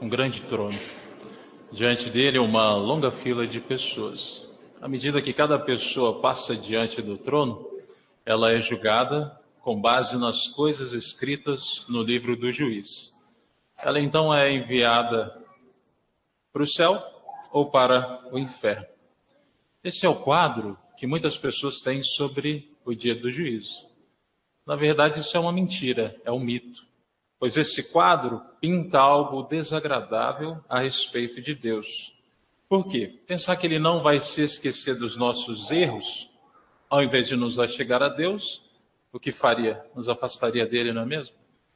um grande trono. Diante dele, uma longa fila de pessoas. À medida que cada pessoa passa diante do trono, ela é julgada com base nas coisas escritas no livro do juiz. Ela então é enviada para o céu ou para o inferno. Esse é o quadro que muitas pessoas têm sobre o dia do juízo. Na verdade, isso é uma mentira, é um mito. Pois esse quadro pinta algo desagradável a respeito de Deus. Por quê? Pensar que ele não vai se esquecer dos nossos erros, ao invés de nos achegar a Deus, o que faria? Nos afastaria dele, não é mesmo?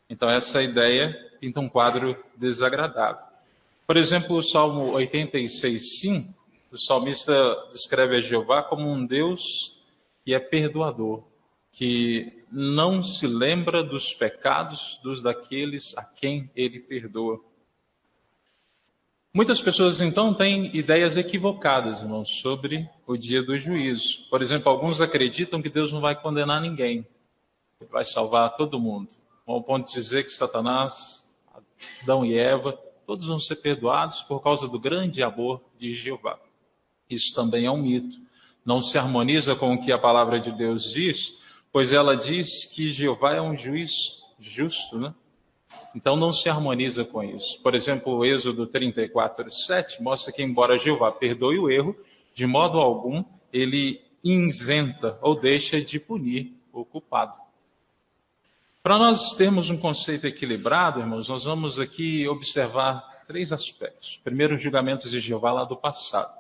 Então essa ideia pinta um quadro desagradável. Por exemplo, o Salmo 86:5, o salmista descreve a Jeová como um Deus que é perdoador, que não se lembra dos pecados dos daqueles a quem ele perdoa. Muitas pessoas, então, têm ideias equivocadas, irmãos, sobre o dia do juízo. Por exemplo, alguns acreditam que Deus não vai condenar ninguém, ele vai salvar todo mundo. Ao ponto de dizer que Satanás, Adão e Eva, todos vão ser perdoados por causa do grande amor de Jeová. Isso também é um mito. Não se harmoniza com o que a palavra de Deus diz, pois ela diz que Jeová é um juiz justo, né? Então não se harmoniza com isso. Por exemplo, o Êxodo 34:7 mostra que, embora Jeová perdoe o erro, de modo algum ele isenta ou deixa de punir o culpado. Para nós termos um conceito equilibrado, irmãos, nós vamos aqui observar 3 aspectos. Primeiro, os julgamentos de Jeová lá do passado,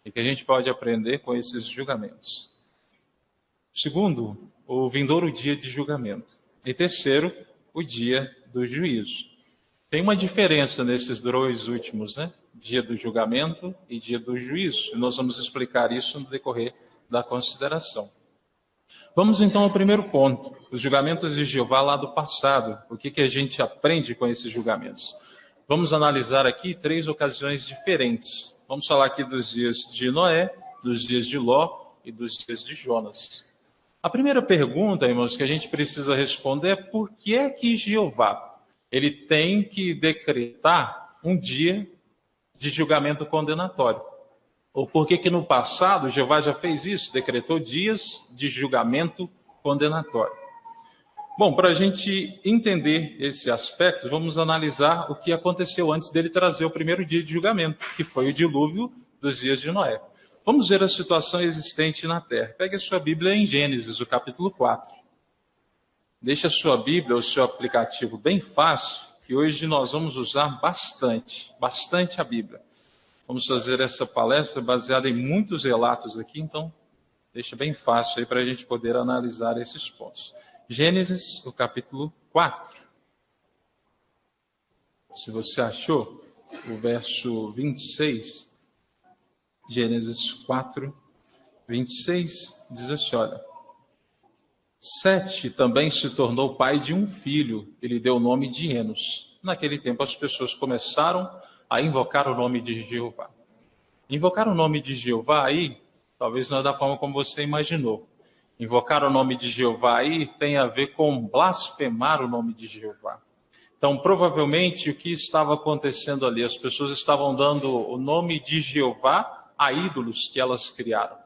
e que a gente pode aprender com esses julgamentos. Segundo, o vindouro dia de julgamento. E terceiro, o dia do juízo. Tem uma diferença nesses 2 últimos, né? Dia do julgamento e dia do juízo. E nós vamos explicar isso no decorrer da consideração. Vamos então ao primeiro ponto, os julgamentos de Jeová lá do passado. O que a gente aprende com esses julgamentos? Vamos analisar aqui 3 ocasiões diferentes. Vamos falar aqui dos dias de Noé, dos dias de Ló e dos dias de Jonas. A primeira pergunta, irmãos, que a gente precisa responder é por que é que Jeová ele tem que decretar um dia de julgamento condenatório? Ou por que no passado Jeová já fez isso, decretou dias de julgamento condenatório? Bom, para a gente entender esse aspecto, vamos analisar o que aconteceu antes dele trazer o primeiro dia de julgamento, que foi o dilúvio dos dias de Noé. Vamos ver a situação existente na terra. Pegue a sua Bíblia em Gênesis, o capítulo 4. Deixe a sua Bíblia, o seu aplicativo bem fácil, que hoje nós vamos usar bastante a Bíblia. Vamos fazer essa palestra baseada em muitos relatos aqui, então deixa bem fácil aí para a gente poder analisar esses pontos. Gênesis, o capítulo 4. Se você achou, o verso 26... Gênesis 4, 26, diz assim, olha. Sete também se tornou pai de um filho, e lhe deu o nome de Enos. Naquele tempo as pessoas começaram a invocar o nome de Jeová. Invocar o nome de Jeová aí, talvez não é da forma como você imaginou. Invocar o nome de Jeová aí tem a ver com blasfemar o nome de Jeová. Então, provavelmente, o que estava acontecendo ali? As pessoas estavam dando o nome de Jeová a ídolos que elas criaram.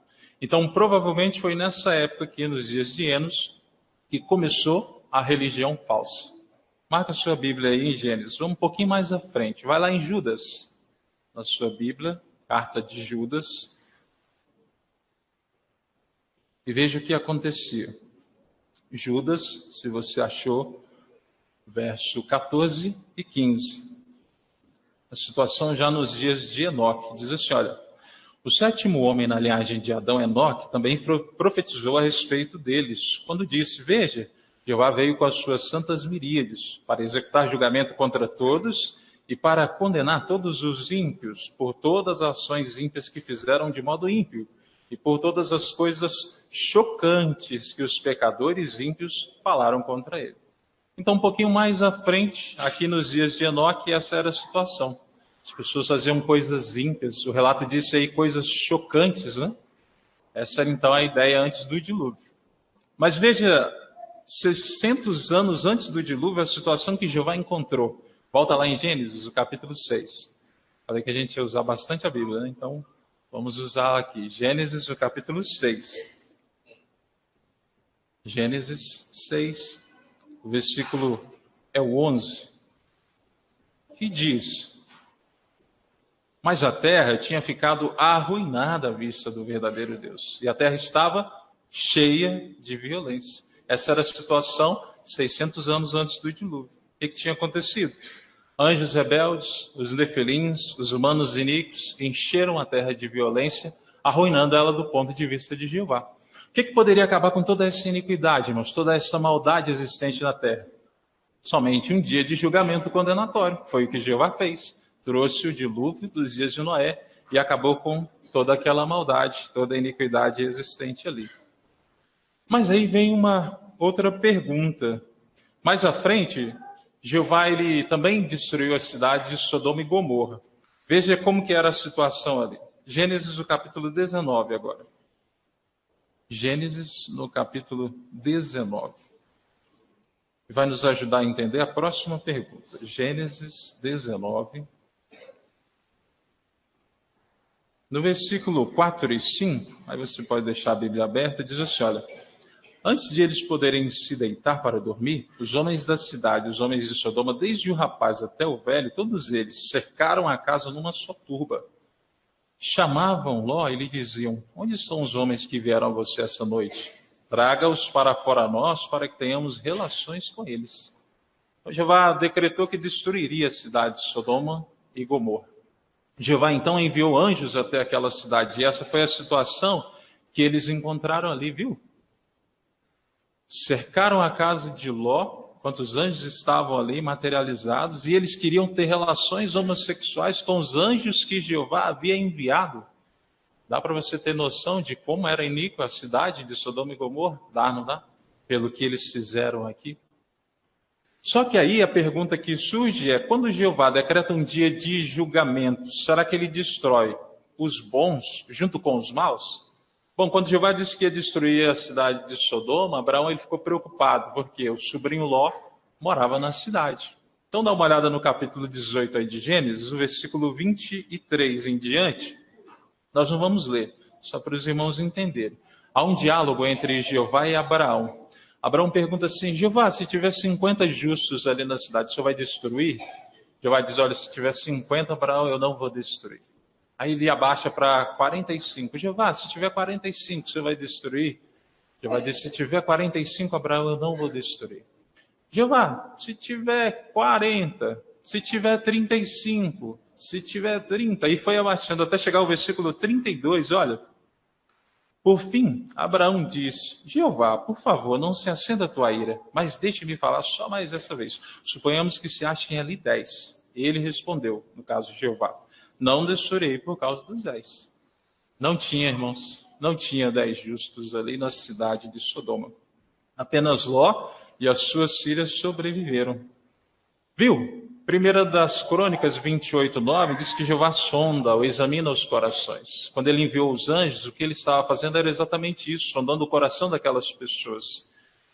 Então, provavelmente foi nessa época aqui, nos dias de Enos, que começou a religião falsa. Marca sua Bíblia aí em Gênesis. Vamos um pouquinho mais à frente. Vai lá em Judas, na sua Bíblia, carta de Judas, e veja o que acontecia. Judas, se você achou, verso 14 e 15. A situação já nos dias de Enoque. Diz assim, olha. O 7º homem na linhagem de Adão, Enoque, também profetizou a respeito deles, quando disse, veja, Jeová veio com as suas santas miríades para executar julgamento contra todos e para condenar todos os ímpios por todas as ações ímpias que fizeram de modo ímpio e por todas as coisas chocantes que os pecadores ímpios falaram contra ele. Então, um pouquinho mais à frente, aqui nos dias de Enoque, essa era a situação. As pessoas faziam coisas ímpias. O relato disse aí coisas chocantes, né? Essa era então a ideia antes do dilúvio. Mas veja, 600 anos antes do dilúvio, a situação que Jeová encontrou. Volta lá em Gênesis, o capítulo 6. Falei que a gente ia usar bastante a Bíblia, né? Então, vamos usar aqui. Gênesis, o capítulo 6. Gênesis 6, o versículo é o 11, que diz: Mas a terra tinha ficado arruinada à vista do verdadeiro Deus, e a terra estava cheia de violência. Essa era a situação 600 anos antes do dilúvio. O que tinha acontecido? Anjos rebeldes, os nefilins, os humanos iníquos, encheram a terra de violência, arruinando ela do ponto de vista de Jeová. O que poderia acabar com toda essa iniquidade, irmãos, toda essa maldade existente na terra? Somente um dia de julgamento condenatório. Foi o que Jeová fez. Trouxe o dilúvio dos dias de Noé e acabou com toda aquela maldade, toda a iniquidade existente ali. Mas aí vem uma outra pergunta. Mais à frente, Jeová ele também destruiu a cidade de Sodoma e Gomorra. Veja como que era a situação ali. Gênesis, o capítulo 19 agora. Gênesis, no capítulo 19. Vai nos ajudar a entender a próxima pergunta. Gênesis 19. No versículo 4 e 5, aí você pode deixar a Bíblia aberta, diz assim, olha: Antes de eles poderem se deitar para dormir, os homens da cidade, os homens de Sodoma, desde o rapaz até o velho, todos eles cercaram a casa numa só turba. Chamavam Ló e lhe diziam: Onde estão os homens que vieram a você essa noite? Traga-os para fora nós, para que tenhamos relações com eles. Então, Jeová decretou que destruiria a cidade de Sodoma e Gomorra. Jeová então enviou anjos até aquela cidade, e essa foi a situação que eles encontraram ali, viu? Cercaram a casa de Ló, enquanto os anjos estavam ali materializados, e eles queriam ter relações homossexuais com os anjos que Jeová havia enviado. Dá para você ter noção de como era iníqua a cidade de Sodoma e Gomorra? Dá, não dá? Pelo que eles fizeram aqui. Só que aí a pergunta que surge é: quando Jeová decreta um dia de julgamento, será que ele destrói os bons junto com os maus? Bom, quando Jeová disse que ia destruir a cidade de Sodoma, Abraão ele ficou preocupado, porque o sobrinho Ló morava na cidade. Então dá uma olhada no capítulo 18 aí de Gênesis, o versículo 23 em diante. Nós não vamos ler, só para os irmãos entenderem. Há um diálogo entre Jeová e Abraão. Abraão pergunta assim: Jeová, se tiver 50 justos ali na cidade, o senhor vai destruir? Jeová diz: olha, se tiver 50, Abraão, eu não vou destruir. Aí ele abaixa para 45. Jeová, se tiver 45, o senhor vai destruir? Jeová diz: se tiver 45, Abraão, eu não vou destruir. Jeová, se tiver 40, se tiver 35, se tiver 30. E foi abaixando até chegar ao versículo 32, olha. Por fim, Abraão diz: Jeová, por favor, não se acenda a tua ira, mas deixe-me falar só mais essa vez. Suponhamos que se achem ali 10. Ele respondeu, no caso de Jeová: não destruirei por causa dos 10. Não tinha, irmãos, não tinha 10 justos ali na cidade de Sodoma. Apenas Ló e as suas filhas sobreviveram. Viu? Primeira das Crônicas 28:9 diz que Jeová sonda ou examina os corações. Quando ele enviou os anjos, o que ele estava fazendo era exatamente isso, sondando o coração daquelas pessoas.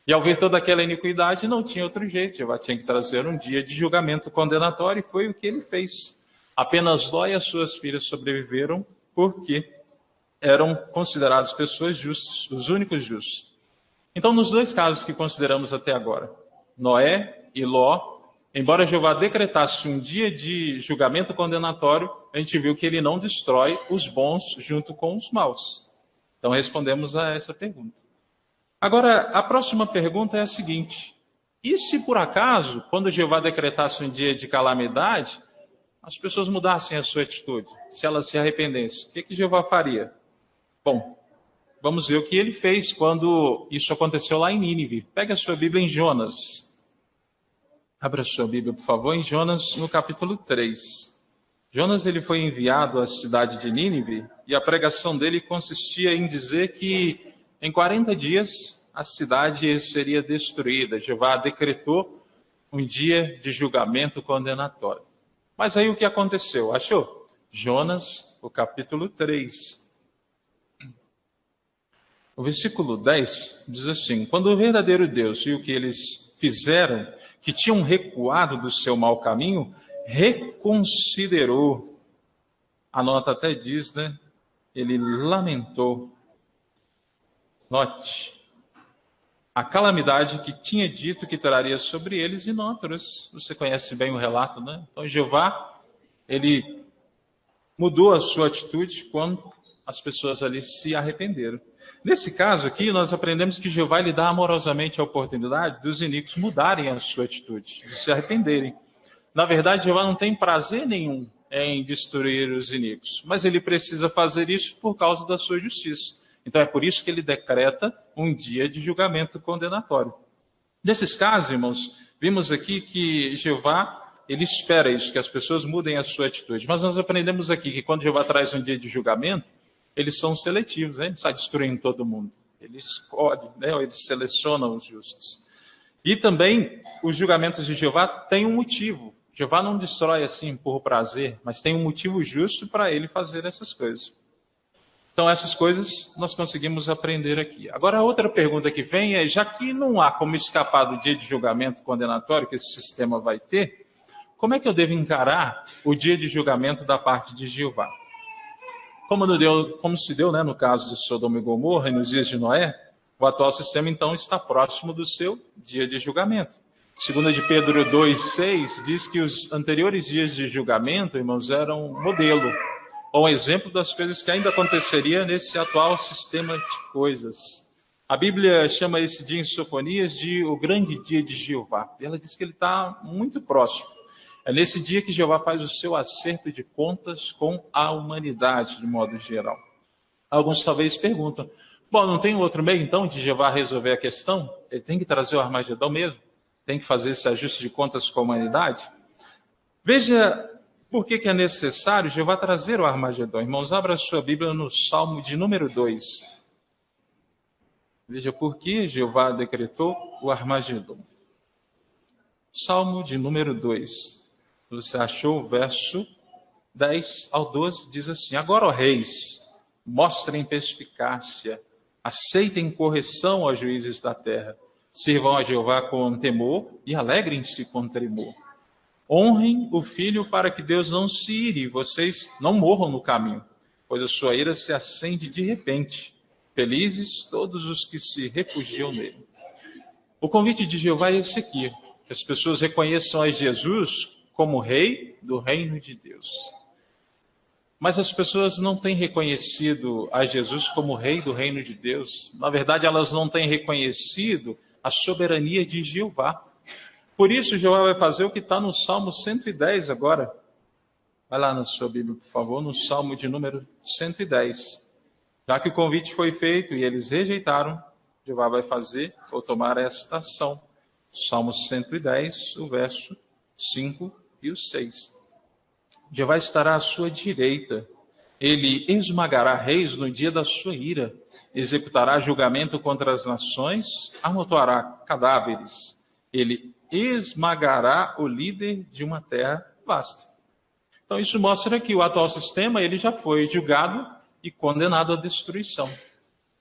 E ao ver toda aquela iniquidade, não tinha outro jeito. Jeová tinha que trazer um dia de julgamento condenatório, e foi o que ele fez. Apenas Ló e as suas filhas sobreviveram porque eram considerados pessoas justas, os únicos justos. Então, nos dois casos que consideramos até agora, Noé e Ló, embora Jeová decretasse um dia de julgamento condenatório, a gente viu que ele não destrói os bons junto com os maus. Então, respondemos a essa pergunta. Agora, a próxima pergunta é a seguinte: e se por acaso, quando Jeová decretasse um dia de calamidade, as pessoas mudassem a sua atitude, se elas se arrependessem, o que Jeová faria? Bom, vamos ver o que ele fez quando isso aconteceu lá em Nínive. Pega a sua Bíblia em Jonas. Abra a sua Bíblia, por favor, em Jonas, no capítulo 3. Jonas ele foi enviado à cidade de Nínive e a pregação dele consistia em dizer que em 40 dias a cidade seria destruída. Jeová decretou um dia de julgamento condenatório. Mas aí o que aconteceu? Achou? Jonas, o capítulo 3. O versículo 10 diz assim: quando o verdadeiro Deus viu que eles fizeram, que tinham recuado do seu mau caminho, reconsiderou. A nota até diz, né? Ele lamentou. Note, a calamidade que tinha dito que traria sobre eles e não trouxe. Você conhece bem o relato, né? Então, Jeová, ele mudou a sua atitude quando as pessoas ali se arrependeram. Nesse caso aqui, nós aprendemos que Jeová lhe dá amorosamente a oportunidade dos iníquos mudarem a sua atitude, de se arrependerem. Na verdade, Jeová não tem prazer nenhum em destruir os iníquos, mas ele precisa fazer isso por causa da sua justiça. Então é por isso que ele decreta um dia de julgamento condenatório. Nesses casos, irmãos, vimos aqui que Jeová, ele espera isso, que as pessoas mudem a sua atitude. Mas nós aprendemos aqui que quando Jeová traz um dia de julgamento, eles são seletivos, né? Ele não está destruindo todo mundo. Ele escolhe, né? Ele seleciona os justos. E também, os julgamentos de Jeová têm um motivo. Jeová não destrói assim por prazer, mas tem um motivo justo para ele fazer essas coisas. Então, essas coisas nós conseguimos aprender aqui. Agora, a outra pergunta que vem é, já que não há como escapar do dia de julgamento condenatório que esse sistema vai ter, como é que eu devo encarar o dia de julgamento da parte de Jeová? Como se deu, né, no caso de Sodoma e Gomorra e nos dias de Noé, o atual sistema, então, está próximo do seu dia de julgamento. 2 de Pedro 2,6 diz que os anteriores dias de julgamento, irmãos, eram modelo, ou um exemplo das coisas que ainda aconteceria nesse atual sistema de coisas. A Bíblia chama esse dia em Sofonias de o grande dia de Jeová. E ela diz que ele está muito próximo. É nesse dia que Jeová faz o seu acerto de contas com a humanidade, de modo geral. Alguns talvez perguntam, bom, não tem outro meio então de Jeová resolver a questão? Ele tem que trazer o Armagedão mesmo? Tem que fazer esse ajuste de contas com a humanidade? Veja por que é necessário Jeová trazer o Armagedão. Irmãos, abra a sua Bíblia no Salmo de número 2. Veja por que Jeová decretou o Armagedão. Salmo de número 2. Você achou o verso 10 ao 12, diz assim: agora, ó reis, mostrem perspicácia, aceitem correção aos juízes da terra, sirvam a Jeová com temor e alegrem-se com tremor. Honrem o filho para que Deus não se ire e vocês não morram no caminho, pois a sua ira se acende de repente. Felizes todos os que se refugiam nele. O convite de Jeová é esse aqui, que as pessoas reconheçam a Jesus como rei do reino de Deus. Mas as pessoas não têm reconhecido a Jesus como rei do reino de Deus. Na verdade, elas não têm reconhecido a soberania de Jeová. Por isso, Jeová vai fazer o que está no Salmo 110 agora. Vai lá na sua Bíblia, por favor, no Salmo de número 110. Já que o convite foi feito e eles rejeitaram, Jeová vai fazer ou tomar esta ação. Salmo 110, o verso 5 e o 6. Jeová estará à sua direita. Ele esmagará reis no dia da sua ira. Executará julgamento contra as nações. Amontoará cadáveres. Ele esmagará o líder de uma terra vasta. Então isso mostra que o atual sistema ele já foi julgado e condenado à destruição.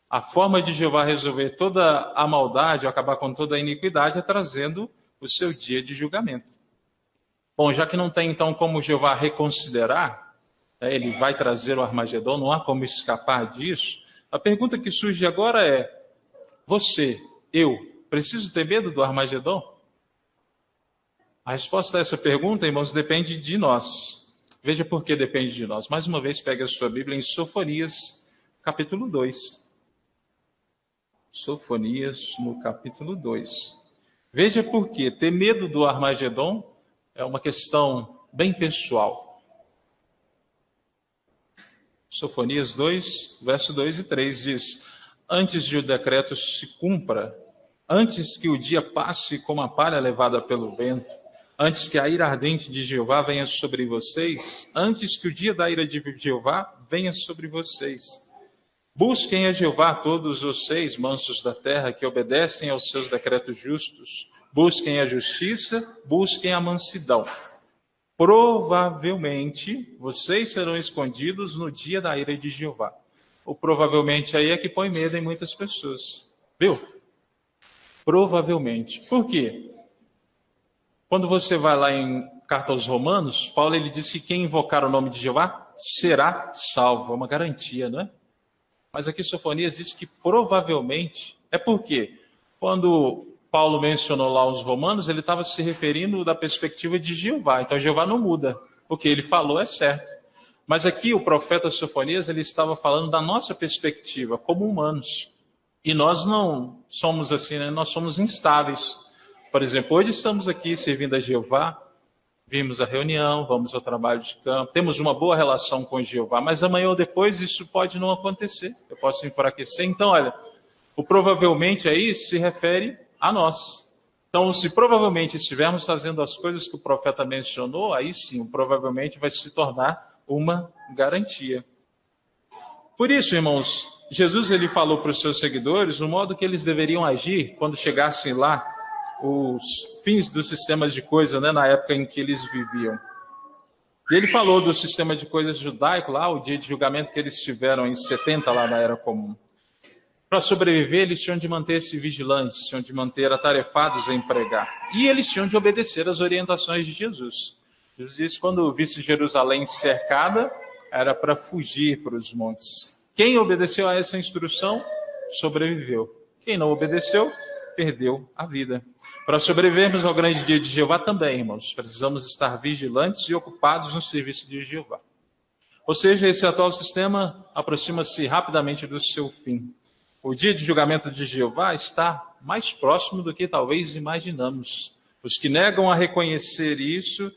A forma de Jeová resolver toda a maldade, acabar com toda a iniquidade, é trazendo o seu dia de julgamento. Bom, já que não tem então como Jeová reconsiderar, ele vai trazer o Armagedon, não há como escapar disso. A pergunta que surge agora é, você, eu, preciso ter medo do Armagedon? A resposta a essa pergunta, irmãos, depende de nós. Veja por que depende de nós. Mais uma vez, pegue a sua Bíblia em Sofonias, capítulo 2. Sofonias, no capítulo 2. Veja por que ter medo do Armagedon é uma questão bem pessoal. Sofonias 2, verso 2 e 3 diz: antes de o decreto se cumpra, antes que o dia passe como a palha levada pelo vento, antes que a ira ardente de Jeová venha sobre vocês, antes que o dia da ira de Jeová venha sobre vocês. Busquem a Jeová todos os seis mansos da terra que obedecem aos seus decretos justos. Busquem a justiça, busquem a mansidão. Provavelmente vocês serão escondidos no dia da ira de Jeová. O provavelmente aí é que põe medo em muitas pessoas. Viu? Provavelmente. Por quê? Quando você vai lá em Carta aos Romanos, Paulo ele diz que quem invocar o nome de Jeová será salvo. É uma garantia, não é? Mas aqui Sofonias diz que provavelmente é porque quando Paulo mencionou lá os romanos, ele estava se referindo da perspectiva de Jeová. Então Jeová não muda. O que ele falou é certo. Mas aqui o profeta Sofonias ele estava falando da nossa perspectiva como humanos. E nós não somos assim, né? Nós somos instáveis. Por exemplo, hoje estamos aqui servindo a Jeová, vimos a reunião, vamos ao trabalho de campo, temos uma boa relação com Jeová, mas amanhã ou depois isso pode não acontecer. Eu posso enfraquecer. Então, olha, o provavelmente aí se refere a nós. Então, se provavelmente estivermos fazendo as coisas que o profeta mencionou, aí sim, o provavelmente vai se tornar uma garantia. Por isso, irmãos, Jesus ele falou para os seus seguidores o modo que eles deveriam agir quando chegassem lá os fins dos sistemas de coisas, né, na época em que eles viviam. E ele falou do sistema de coisas judaico lá, o dia de julgamento que eles tiveram em 70 lá na Era Comum. Para sobreviver, eles tinham de manter-se vigilantes, tinham de manter atarefados em pregar. E eles tinham de obedecer às orientações de Jesus. Jesus disse que quando visse Jerusalém cercada, era para fugir para os montes. Quem obedeceu a essa instrução, sobreviveu. Quem não obedeceu, perdeu a vida. Para sobrevivermos ao grande dia de Jeová também, irmãos, precisamos estar vigilantes e ocupados no serviço de Jeová. Ou seja, esse atual sistema aproxima-se rapidamente do seu fim. O dia de julgamento de Jeová está mais próximo do que talvez imaginamos. Os que negam a reconhecer isso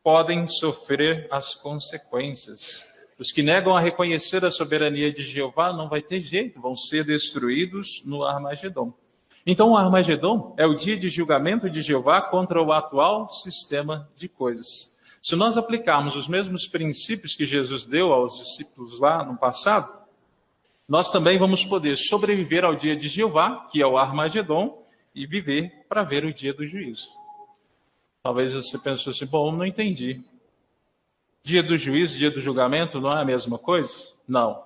podem sofrer as consequências. Os que negam a reconhecer a soberania de Jeová não vai ter jeito, vão ser destruídos no Armagedom. Então, o Armagedom é o dia de julgamento de Jeová contra o atual sistema de coisas. Se nós aplicarmos os mesmos princípios que Jesus deu aos discípulos lá no passado, nós também vamos poder sobreviver ao dia de Jeová, que é o Armagedom, e viver para ver o dia do juízo. Talvez você pense assim, bom, não entendi. Dia do juízo, dia do julgamento, não é a mesma coisa? Não.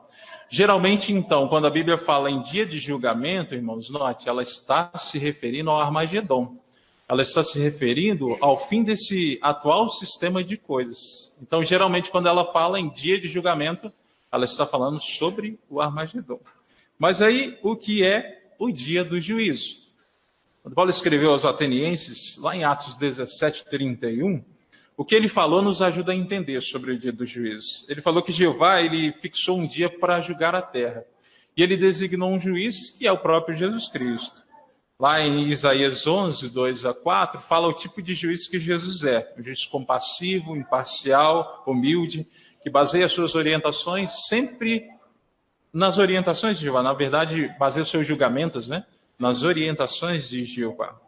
Geralmente, então, quando a Bíblia fala em dia de julgamento, irmãos, note, ela está se referindo ao Armagedom. Ela está se referindo ao fim desse atual sistema de coisas. Então, geralmente, quando ela fala em dia de julgamento, ela está falando sobre o Armagedom. Mas aí, o que é o dia do juízo? Quando Paulo escreveu aos atenienses, lá em Atos 17:31, o que ele falou nos ajuda a entender sobre o dia do juízo. Ele falou que Jeová ele fixou um dia para julgar a terra. E ele designou um juiz, que é o próprio Jesus Cristo. Lá em Isaías 11:2-4, fala o tipo de juiz que Jesus é. Um juiz compassivo, imparcial, humilde, que baseia suas orientações sempre nas orientações de Jeová. Na verdade, baseia seus julgamentos, né, nas orientações de Jeová.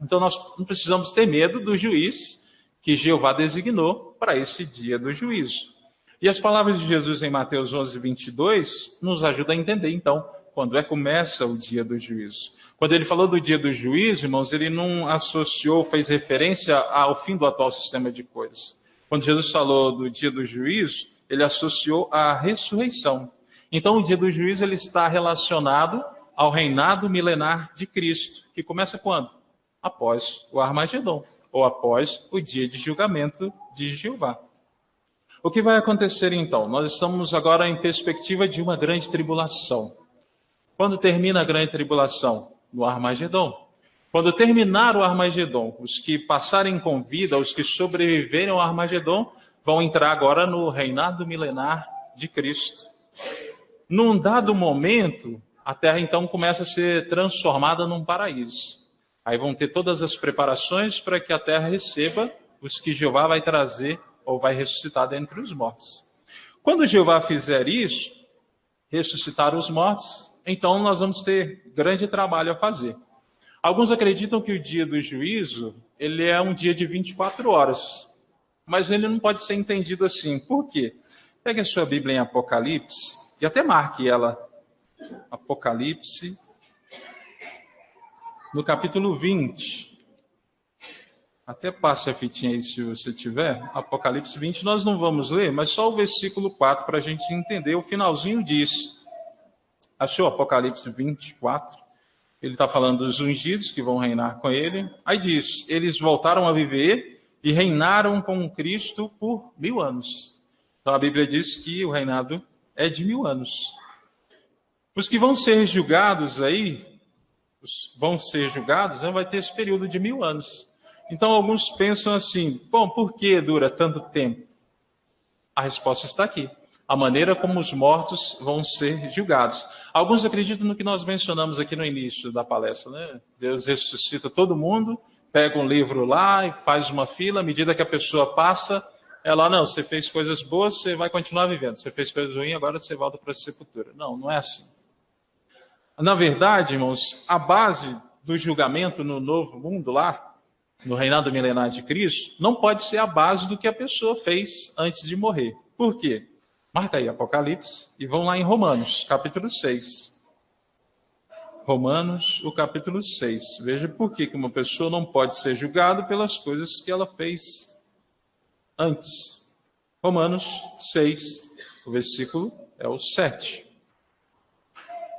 Então, nós não precisamos ter medo do juiz que Jeová designou para esse dia do juízo. E as palavras de Jesus em Mateus 11:22 nos ajudam a entender, então, quando começa o dia do juízo. Quando ele falou do dia do juízo, irmãos, ele não associou, fez referência ao fim do atual sistema de coisas. Quando Jesus falou do dia do juízo, ele associou a ressurreição. Então, o dia do juízo ele está relacionado ao reinado milenar de Cristo, que começa quando? Após o Armagedom, ou após o dia de julgamento de Jeová. O que vai acontecer então? Nós estamos agora em perspectiva de uma grande tribulação. Quando termina a grande tribulação? No Armagedom. Quando terminar o Armagedom, os que passarem com vida, os que sobreviverem ao Armagedom, vão entrar agora no reinado milenar de Cristo. Num dado momento, a terra então começa a ser transformada num paraíso. Aí vão ter todas as preparações para que a terra receba os que Jeová vai trazer ou vai ressuscitar dentre os mortos. Quando Jeová fizer isso, ressuscitar os mortos, então nós vamos ter grande trabalho a fazer. Alguns acreditam que o dia do juízo, ele é um dia de 24 horas. Mas ele não pode ser entendido assim. Por quê? Pegue a sua Bíblia em Apocalipse e até marque ela. Apocalipse, no capítulo 20. Até passe a fitinha aí se você tiver. Apocalipse 20, nós não vamos ler, mas só o versículo 4 para a gente entender. O finalzinho diz. Achou Apocalipse 24? Ele está falando dos ungidos que vão reinar com ele. Aí diz, eles voltaram a viver e reinaram com Cristo por 1000 anos. Então a Bíblia diz que o reinado é de 1000 anos. Os que vão ser julgados aí, vai ter esse período de 1000 anos. Então alguns pensam assim, bom, por que dura tanto tempo? A resposta está aqui. A maneira como os mortos vão ser julgados. Alguns acreditam no que nós mencionamos aqui no início da palestra, né? Deus ressuscita todo mundo, pega um livro lá e faz uma fila, à medida que a pessoa passa, ela, não, você fez coisas boas, você vai continuar vivendo. Você fez coisas ruins, agora você volta para a sepultura. Não, não é assim. Na verdade, irmãos, a base do julgamento no novo mundo lá, no reinado milenar de Cristo, não pode ser a base do que a pessoa fez antes de morrer. Por quê? Marca aí Apocalipse e vão lá em Romanos, capítulo 6. Romanos, o capítulo 6. Veja por que uma pessoa não pode ser julgada pelas coisas que ela fez antes. Romanos 6, o versículo é o 7.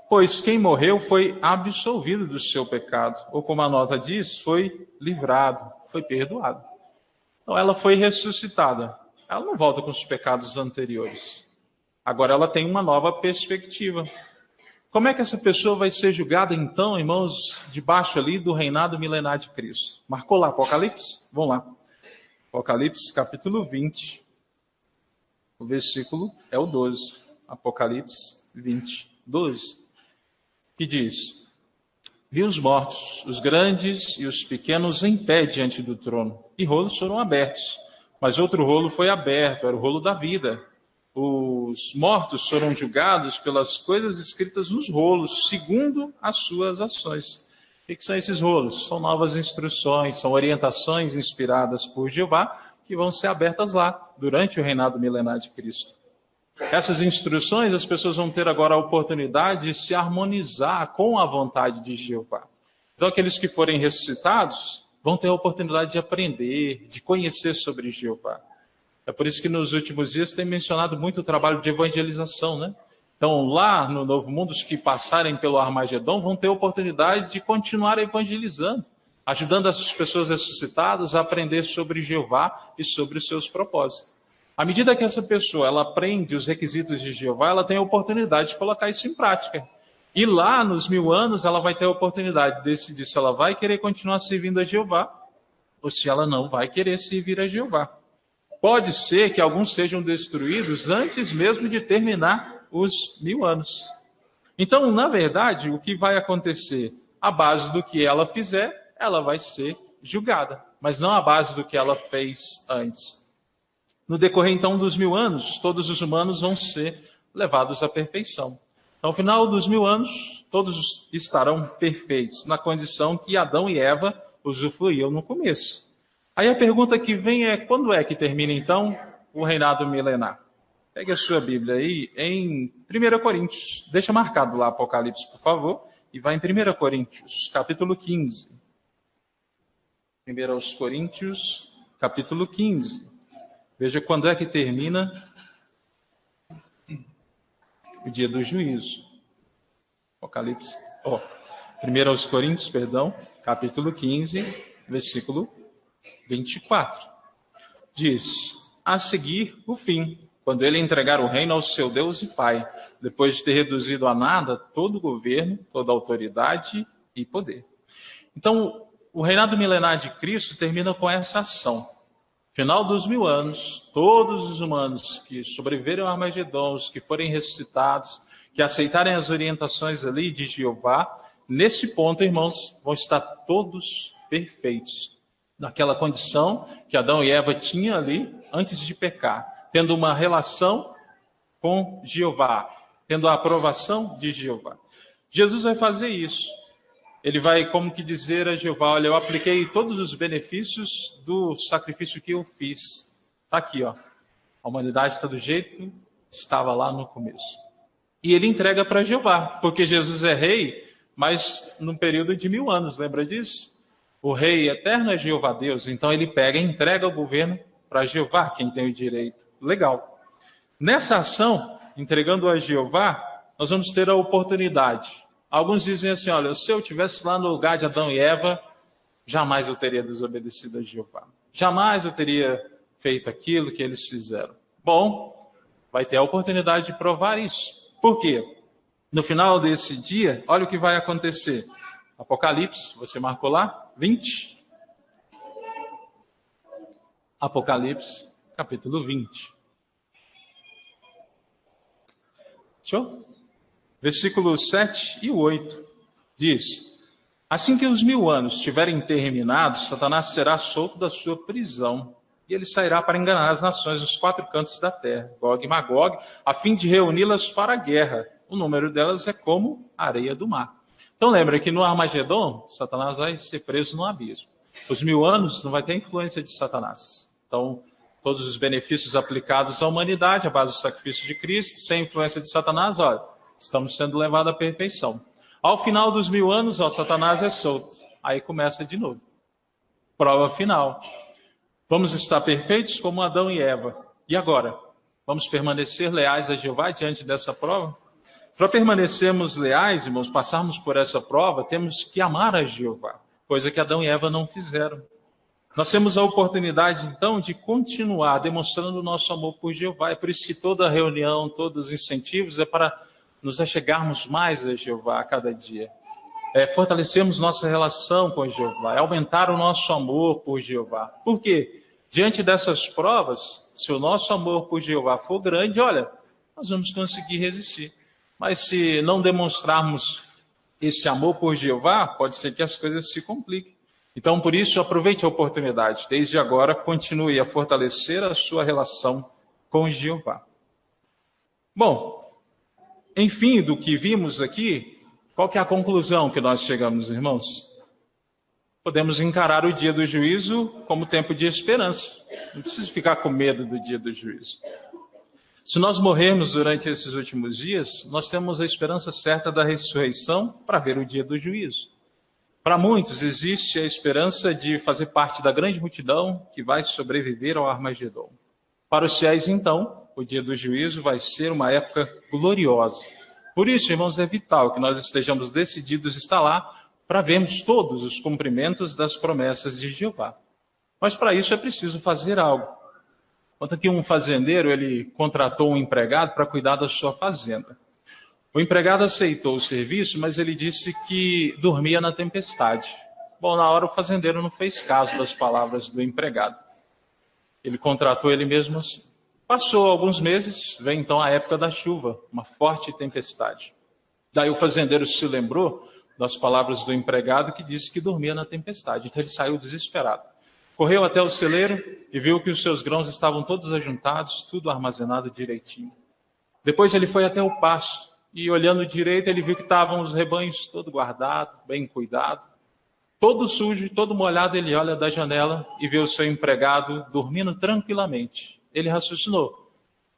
Pois quem morreu foi absolvido do seu pecado, ou como a nota diz, foi livrado, foi perdoado. Então ela foi ressuscitada. Ela não volta com os pecados anteriores. Agora ela tem uma nova perspectiva. Como é que essa pessoa vai ser julgada, então, irmãos, debaixo ali do reinado milenar de Cristo? Marcou lá Apocalipse? Vamos lá. Apocalipse, capítulo 20. O versículo é o 12. Apocalipse 20, 12. Que diz: vi os mortos, os grandes e os pequenos em pé diante do trono, e rolos foram abertos. Mas outro rolo foi aberto, era o rolo da vida. Os mortos foram julgados pelas coisas escritas nos rolos, segundo as suas ações. O que são esses rolos? São novas instruções, são orientações inspiradas por Jeová, que vão ser abertas lá, durante o reinado milenar de Cristo. Essas instruções, as pessoas vão ter agora a oportunidade de se harmonizar com a vontade de Jeová. Então, aqueles que forem ressuscitados vão ter a oportunidade de aprender, de conhecer sobre Jeová. É por isso que nos últimos dias tem mencionado muito o trabalho de evangelização, né? Então, lá no Novo Mundo, os que passarem pelo Armagedon vão ter a oportunidade de continuar evangelizando, ajudando essas pessoas ressuscitadas a aprender sobre Jeová e sobre os seus propósitos. À medida que essa pessoa ela aprende os requisitos de Jeová, ela tem a oportunidade de colocar isso em prática. E lá, nos 1000 anos, ela vai ter a oportunidade de decidir se ela vai querer continuar servindo a Jeová ou se ela não vai querer servir a Jeová. Pode ser que alguns sejam destruídos antes mesmo de terminar os 1000 anos. Então, na verdade, o que vai acontecer? A base do que ela fizer, ela vai ser julgada, mas não a base do que ela fez antes. No decorrer, então, dos 1000 anos, todos os humanos vão ser levados à perfeição. Ao final dos 1000 anos, todos estarão perfeitos, na condição que Adão e Eva usufruíam no começo. Aí a pergunta que vem é, quando é que termina, então, o reinado milenar? Pegue a sua Bíblia aí em 1 Coríntios. Deixa marcado lá Apocalipse, por favor, e vai em 1 Coríntios, capítulo 15. 1 Coríntios, capítulo 15. Veja quando é que termina o dia do juízo. Apocalipse, 1 Coríntios, capítulo 15, versículo 24. Diz: a seguir o fim, quando ele entregar o reino ao seu Deus e Pai, depois de ter reduzido a nada todo o governo, toda a autoridade e poder. Então, o reinado milenar de Cristo termina com essa ação. Final dos 1000 anos, todos os humanos que sobreviveram ao Armagedon, os que forem ressuscitados, que aceitarem as orientações ali de Jeová, nesse ponto, irmãos, vão estar todos perfeitos. Naquela condição que Adão e Eva tinham ali antes de pecar, tendo uma relação com Jeová, tendo a aprovação de Jeová. Jesus vai fazer isso. Ele vai, como que dizer a Jeová, olha, eu apliquei todos os benefícios do sacrifício que eu fiz. Está aqui, ó. A humanidade está do jeito que estava lá no começo. E ele entrega para Jeová, porque Jesus é rei, mas num período de 1000 anos, lembra disso? O rei eterno é Jeová Deus, então ele pega e entrega o governo para Jeová, quem tem o direito. Legal. Nessa ação, entregando a Jeová, nós vamos ter a oportunidade Alguns dizem assim, olha, se eu estivesse lá no lugar de Adão e Eva, jamais eu teria desobedecido a Jeová. Jamais eu teria feito aquilo que eles fizeram. Bom, vai ter a oportunidade de provar isso. Por quê? No final desse dia, olha o que vai acontecer. Apocalipse, você marcou lá? 20. Apocalipse, capítulo 20. Show? Versículos 7 e 8 diz: assim que os 1000 anos estiverem terminados, Satanás será solto da sua prisão, e ele sairá para enganar as nações dos 4 cantos da terra, Gog e Magog, a fim de reuni-las para a guerra. O número delas é como a areia do mar. Então lembra que no Armagedon, Satanás vai ser preso no abismo. Os 1000 anos não vai ter influência de Satanás. Então, todos os benefícios aplicados à humanidade, à base do sacrifício de Cristo, sem influência de Satanás, olha, estamos sendo levados à perfeição. Ao final dos 1000 anos, ó, Satanás é solto. Aí começa de novo. Prova final. Vamos estar perfeitos como Adão e Eva. E agora? Vamos permanecer leais a Jeová diante dessa prova? Para permanecermos leais, irmãos, passarmos por essa prova, temos que amar a Jeová, coisa que Adão e Eva não fizeram. Nós temos a oportunidade, então, de continuar demonstrando o nosso amor por Jeová. É por isso que toda reunião, todos os incentivos é para nos achegarmos mais a Jeová a cada dia. É fortalecermos nossa relação com Jeová, é aumentar o nosso amor por Jeová. Por quê? Diante dessas provas, se o nosso amor por Jeová for grande, olha, nós vamos conseguir resistir. Mas se não demonstrarmos esse amor por Jeová, pode ser que as coisas se compliquem. Então, por isso, aproveite a oportunidade. Desde agora, continue a fortalecer a sua relação com Jeová. Bom, enfim, do que vimos aqui, qual que é a conclusão que nós chegamos, irmãos? Podemos encarar o dia do juízo como tempo de esperança. Não precisa ficar com medo do dia do juízo. Se nós morrermos durante esses últimos dias, nós temos a esperança certa da ressurreição para ver o dia do juízo. Para muitos, existe a esperança de fazer parte da grande multidão que vai sobreviver ao Armagedon. Para os fiéis, então, o dia do juízo vai ser uma época gloriosa. Por isso, irmãos, é vital que nós estejamos decididos a estar lá para vermos todos os cumprimentos das promessas de Jeová. Mas para isso é preciso fazer algo. Conta que um fazendeiro, ele contratou um empregado para cuidar da sua fazenda. O empregado aceitou o serviço, mas ele disse que dormia na tempestade. Bom, na hora o fazendeiro não fez caso das palavras do empregado. Ele contratou ele mesmo assim. Passou alguns meses, vem então a época da chuva, uma forte tempestade. Daí o fazendeiro se lembrou das palavras do empregado que disse que dormia na tempestade. Então ele saiu desesperado. Correu até o celeiro e viu que os seus grãos estavam todos ajuntados, tudo armazenado direitinho. Depois ele foi até o pasto e, olhando direito, ele viu que estavam os rebanhos todo guardado, bem cuidado. Todo sujo, todo molhado, ele olha da janela e vê o seu empregado dormindo tranquilamente. Ele raciocinou.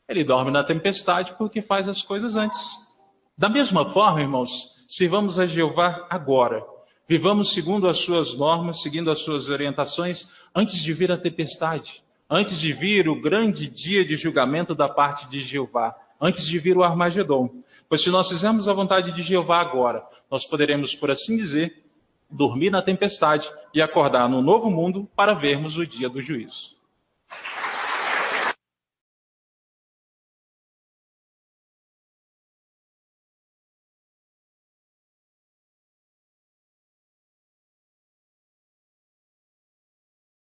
Ele dorme na tempestade porque faz as coisas antes. Da mesma forma, irmãos, sirvamos a Jeová agora. Vivamos segundo as suas normas, seguindo as suas orientações, antes de vir a tempestade, antes de vir o grande dia de julgamento da parte de Jeová, antes de vir o Armagedon. Pois se nós fizermos a vontade de Jeová agora, nós poderemos, por assim dizer, dormir na tempestade e acordar no novo mundo para vermos o dia do juízo.